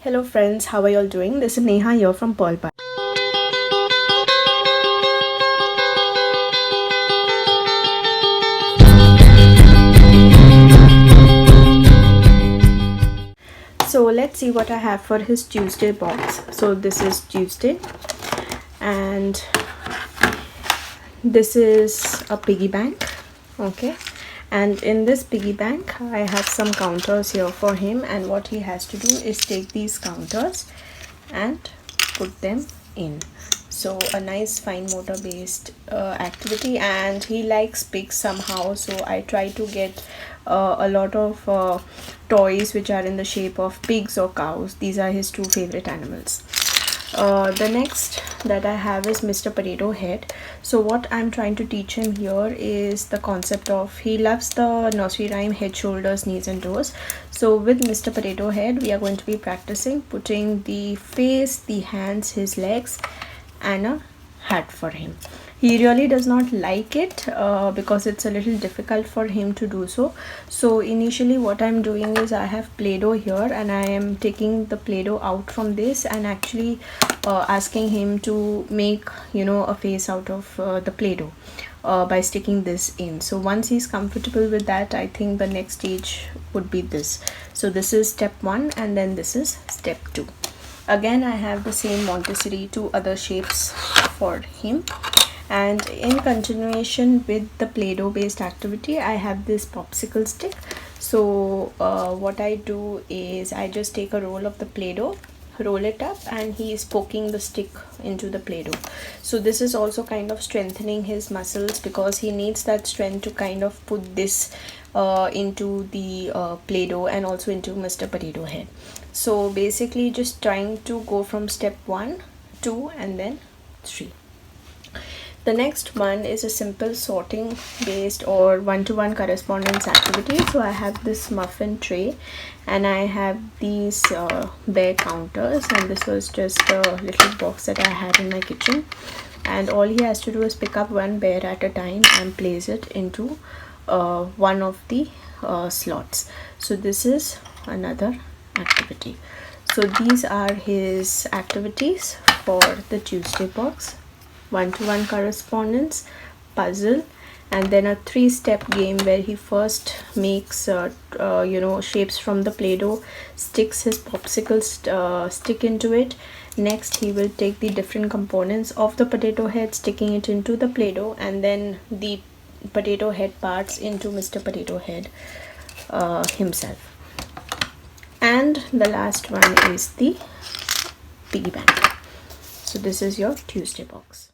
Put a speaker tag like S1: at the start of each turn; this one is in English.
S1: Hello friends, how are you all doing? This is Neha here from Pearl Pie. So let's see what I have for his Tuesday box. So this is Tuesday and this is a piggy bank. Okay, and in this piggy bank I have some counters here for him, and what he has to do is take these counters and put them in. So a nice fine motor based activity, and he likes pigs somehow, so I try to get a lot of toys which are in the shape of pigs or cows. These are his two favorite animals. The next that I have is Mr. Potato Head. So what I'm trying to teach him here is the concept of, he loves the nursery rhyme head, shoulders, knees and toes. So with Mr. Potato Head we are going to be practicing putting the face, the hands, his legs and a hat for him. He really does not like it because it's a little difficult for him to do so. So initially what I'm doing is I have Play-Doh here, and I am taking the Play-Doh out from this and actually asking him to make, you know, a face out of the Play-Doh by sticking this in. So once he's comfortable with that, I think the next stage would be this. So this is step 1 and then this is step 2. Again I have the same Montessori, 2 other shapes for him. And in continuation with the Play-Doh based activity, I have this popsicle stick. So what I do is I just take a roll of the Play-Doh, roll it up, and he is poking the stick into the Play-Doh. So this is also kind of strengthening his muscles, because he needs that strength to kind of put this into the Play-Doh and also into Mr. Potato Head. So basically just trying to go from step 1, 2 and then 3. The next one is a simple sorting based or one-to-one correspondence activity. So I have this muffin tray and I have these bear counters, and this was just a little box that I had in my kitchen, and all he has to do is pick up one bear at a time and place it into one of the slots. So this is another activity. So these are his activities for the Tuesday box: one-to-one correspondence, puzzle, and then a 3-step game where he first makes shapes from the Play-Doh, sticks his popsicle stick into it. Next he will take the different components of the potato head, sticking it into the Play-Doh, and then the potato head parts into Mr. Potato Head himself. And the last one is the piggy bank. So this is your Tuesday box.